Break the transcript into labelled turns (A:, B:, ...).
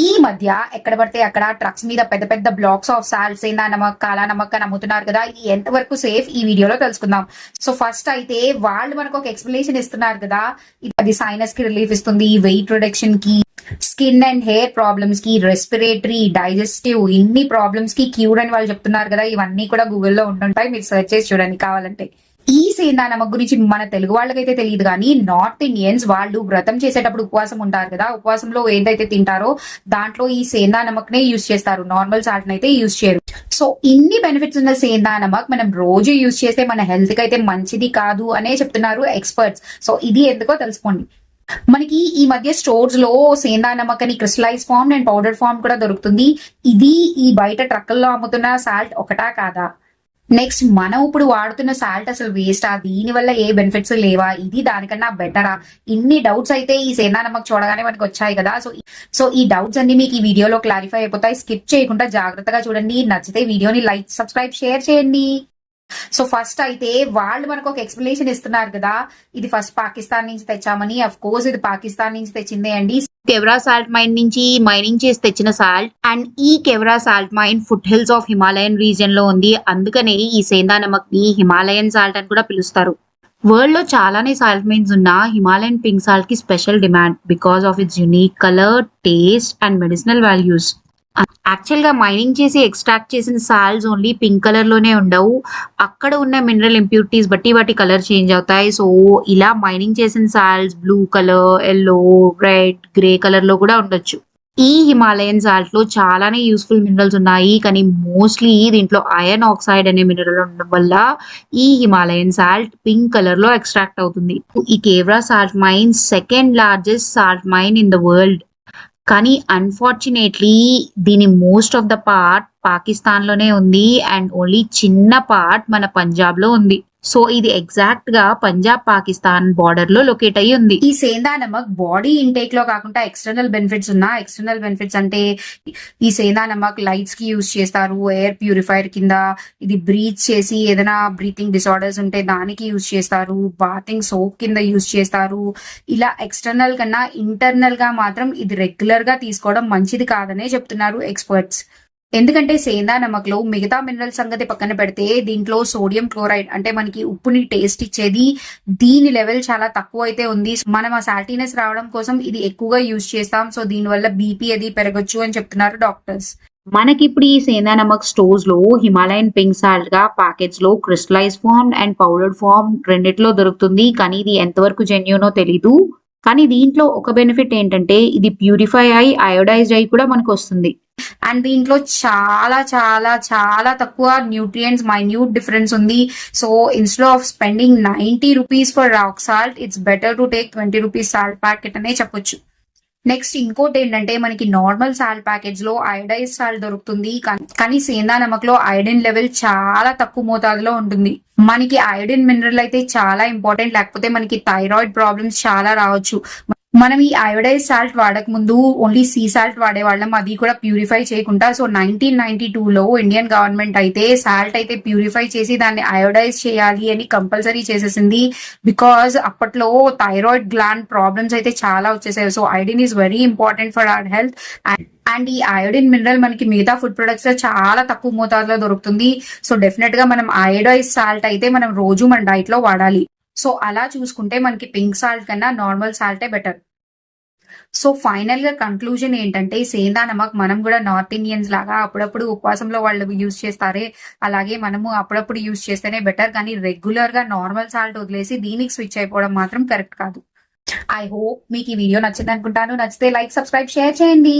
A: ఈ మధ్య ఎక్కడ పడితే అక్కడ ట్రక్స్ మీద పెద్ద పెద్ద బ్లాక్స్ ఆఫ్ సాల్ట్ సేందా నమక్ కాలా నమక్ అని అమ్ముతున్నారు కదా, ఇది ఎంతవరకు సేఫ్ ఈ వీడియోలో తెలుసుకుందాం. సో ఫస్ట్ అయితే వాళ్ళు మనకు ఒక ఎక్స్ప్లెనేషన్ ఇస్తున్నారు కదా, అది సైనస్ కి రిలీఫ్ ఇస్తుంది, వెయిట్ రిడక్షన్ కి, స్కిన్ అండ్ హెయిర్ ప్రాబ్లమ్స్ కి, రెస్పిరేటరీ, డైజెస్టివ్, ఇన్ని ప్రాబ్లమ్స్ కి క్యూర్ అని వాళ్ళు చెప్తున్నారు కదా. ఇవన్నీ కూడా గూగుల్లో ఉంటుంటాయి, మీరు సెర్చ్ చేసి చూడండి కావాలంటే. ఈ సేందా నమక్ గురించి మన తెలుగు వాళ్ళకైతే తెలియదు కానీ నార్త్ ఇండియన్స్ వాళ్ళు వ్రతం చేసేటప్పుడు ఉపవాసం ఉంటారు కదా, ఉపవాసంలో ఏదైతే తింటారో దాంట్లో ఈ సేందా నమక్ నే యూజ్ చేస్తారు, నార్మల్ సాల్ట్ అయితే యూజ్ చేయరు. సో ఇన్ని బెనిఫిట్స్ ఉన్న సేందా నమక్ మనం రోజు యూజ్ చేస్తే మన హెల్త్ కి అయితే మంచిది కాదు అనే చెప్తున్నారు ఎక్స్పర్ట్స్. సో ఇది ఎందుకో తెలుసుకోండి. మనకి ఈ మధ్య స్టోర్స్ లో సేందా నమక్ అని crystallize form and powder form కూడా దొరుకుతుంది. ఇది ఈ బయట ట్రక్కుల్లో అమ్ముతున్న సాల్ట్ ఒకటా కాదా? నెక్స్ట్ మనం ఇప్పుడు వాడుతున్న సాల్ట్ అసలు వేస్టా, దీని వల్ల ఏ బెనిఫిట్స్ లేవా, ఇది దానికన్నా బెటరా, ఇన్ని డౌట్స్ అయితే ఈ సేందా నమక్ చూడగానే మనకు వచ్చాయి కదా. సో ఈ డౌట్స్ అన్ని మీకు ఈ వీడియోలో క్లారిఫై అయిపోతాయి. స్కిప్ చేయకుండా జాగ్రత్తగా చూడండి. నచ్చితే వీడియోని లైక్, సబ్స్క్రైబ్, షేర్ చేయండి. సో ఫస్ట్ అయితే వాళ్ళు మనకు ఒక ఎక్స్ప్లెనేషన్ ఇస్తున్నారు కదా, ఇది ఫస్ట్ పాకిస్తాన్ నుంచి తెచ్చామని. అఫ్ కోర్స్ ఇది పాకిస్తాన్ నుంచి తెచ్చిందే అండి. కెవ్రా సాల్ట్ మైన్ నుంచి మైనింగ్ చేసి తెచ్చిన సాల్ట్, అండ్ ఈ Khewra salt mine foothills of Himalayan region లో ఉంది. అందుకనే ఈ సేందా నమక్ ని హిమాలయన్ సాల్ట్ అని కూడా పిలుస్తారు. వరల్డ్ లో చాలానే సాల్ట్ మైన్స్ ఉన్న హిమాలయన్ పింక్ సాల్ట్ కి special demand because of it's unique colour, taste and medicinal values. Actual గా మైనింగ్ చేసి ఎక్స్ట్రాక్ట్ చేసిన సాల్ట్స్ ఓన్లీ పింక్ కలర్ లోనే ఉండవు, అక్కడ ఉన్న మినరల్ ఇంప్యూరిటీస్ బట్టి వాటి కలర్ చేంజ్ అవుతాయి. సో ఇలా మైనింగ్ చేసిన salts blue colour, yellow, red, grey colour లో కూడా ఉండొచ్చు. ఈ హిమాలయన్ సాల్ట్ లో చాలానే యూస్ఫుల్ మినరల్స్ ఉన్నాయి, కానీ మోస్ట్లీ దీంట్లో ఐరన్ ఆక్సైడ్ అనే మినరల్ ఉండడం వల్ల ఈ హిమాలయన్ సాల్ట్ పింక్ కలర్ లో ఎక్స్ట్రాక్ట్ అవుతుంది. ఈ Khewra salt mine second largest salt mine in the world. కానీ అన్ఫార్చునేట్లీ దీని most of the part Pakistan లోనే ఉంది అండ్ ఓన్లీ చిన్న పార్ట్ మన పంజాబ్ లో ఉంది. సో ఇది ఎగ్జాక్ట్ గా పంజాబ్ పాకిస్తాన్ బార్డర్ లో లొకేట్ అయ్యి ఉంది. ఈ సేందా నమక్ బాడీ ఇంటేక్ లో కాకుండా ఎక్స్టర్నల్ బెనిఫిట్స్ ఉన్నా. ఎక్స్టర్నల్ బెనిఫిట్స్ అంటే ఈ సేందా నమక్ లైట్స్ కి యూజ్ చేస్తారు, ఎయిర్ ప్యూరిఫైర్ కింద, ఇది బ్రీత్ చేసి ఏదైనా బ్రీతింగ్ డిసార్డర్స్ ఉంటే దానికి యూజ్ చేస్తారు, బాతింగ్ సోప్ కింద యూజ్ చేస్తారు. ఇలా ఎక్స్టర్నల్ కన్నా ఇంటర్నల్ గా మాత్రం ఇది రెగ్యులర్ గా తీసుకోవడం మంచిది కాదనే చెప్తున్నారు ఎక్స్పర్ట్స్. ఎందుకంటే సేందా నమక్ లో మిగతా మినరల్ సంగతి పక్కన పెడితే దీంట్లో సోడియం క్లోరైడ్ అంటే మనకి ఉప్పుని టేస్ట్ ఇచ్చేది, దీని లెవెల్ చాలా తక్కువ అయితే ఉంది. మనం ఆ సాల్టీనెస్ రావడం కోసం ఇది ఎక్కువగా యూజ్ చేస్తాం. సో దీని వల్ల బీపీ అది పెరగచ్చు అని చెప్తున్నారు డాక్టర్స్. మనకి ఇప్పుడు ఈ సేందా నమక్ స్టోర్స్ లో హిమాలయన్ పింక్ సాల్ట్ గా ప్యాకెట్స్ లో crystallize form and powdered form రెండిట్లో దొరుకుతుంది. కానీ ఇది ఎంతవరకు జెన్యూనో తెలీదు. కానీ దీంట్లో ఒక బెనిఫిట్ ఏంటంటే ఇది ప్యూరిఫై అయి అయోడైజ్డ్ అయి కూడా మనకు వస్తుంది. అండ్ దీంట్లో చాలా చాలా చాలా తక్కువ న్యూట్రియంట్స్ మైన్యూట్ డిఫరెన్స్ ఉంది. So instead of spending 90 rupees for rock salt, it's better to take 20 rupees salt packet అనే చెప్పొచ్చు. నెక్స్ట్ ఇంకోటి ఏంటంటే మనకి నార్మల్ సాల్ట్ ప్యాకెట్స్ లో ఐడైజ్ సాల్ట్ దొరుకుతుంది, కానీ సేందా నమక్ లో ఐరన్ లెవెల్ చాలా తక్కువ మోతాదులో ఉంటుంది. మనకి ఐరన్ మినరల్ అయితే చాలా ఇంపార్టెంట్, లేకపోతే మనకి థైరాయిడ్ ప్రాబ్లమ్స్ చాలా రావచ్చు. మనం ఈ అయోడైజ్ సాల్ట్ వాడక ముందు ఓన్లీ సీ సాల్ట్ వాడేవాళ్ళం, అది కూడా ప్యూరిఫై చేయకుండా. సో 1992లో ఇండియన్ గవర్నమెంట్ అయితే సాల్ట్ అయితే ప్యూరిఫై చేసి దాన్ని అయోడైజ్ చేయాలి అని కంపల్సరీ చేసేసింది. బికాజ్ అప్పట్లో థైరాయిడ్ గ్లాండ్ ప్రాబ్లమ్స్ అయితే చాలా వచ్చేసాయి. So iron is very important for our health. And ఈ అయోడిన్ మినరల్ మనకి మిగతా ఫుడ్ ప్రొడక్ట్స్ లో చాలా తక్కువ మోతాదులో దొరుకుతుంది. సో డెఫినెట్ గా మనం అయోడైజ్ సాల్ట్ అయితే మనం రోజు మన డైట్ లో వాడాలి. సో అలా చూసుకుంటే మనకి పింక్ సాల్ట్ కన్నా నార్మల్ సాల్టే బెటర్. సో ఫైనల్ గా కన్క్లూజన్ ఏంటంటే సేందా నమక్ మనం కూడా నార్త్ ఇండియన్స్ లాగా అప్పుడప్పుడు ఉపవాసంలో వాళ్ళు యూజ్ చేస్తారే, అలాగే మనము అప్పుడప్పుడు యూజ్ చేస్తేనే బెటర్. కానీ రెగ్యులర్ గా నార్మల్ సాల్ట్ వదిలేసి దీనికి స్విచ్ అయిపోవడం మాత్రం కరెక్ట్ కాదు. ఐ హోప్ మీకు ఈ వీడియో నచ్చింది అనుకుంటాను. నచ్చితే లైక్, సబ్స్క్రైబ్, షేర్ చేయండి.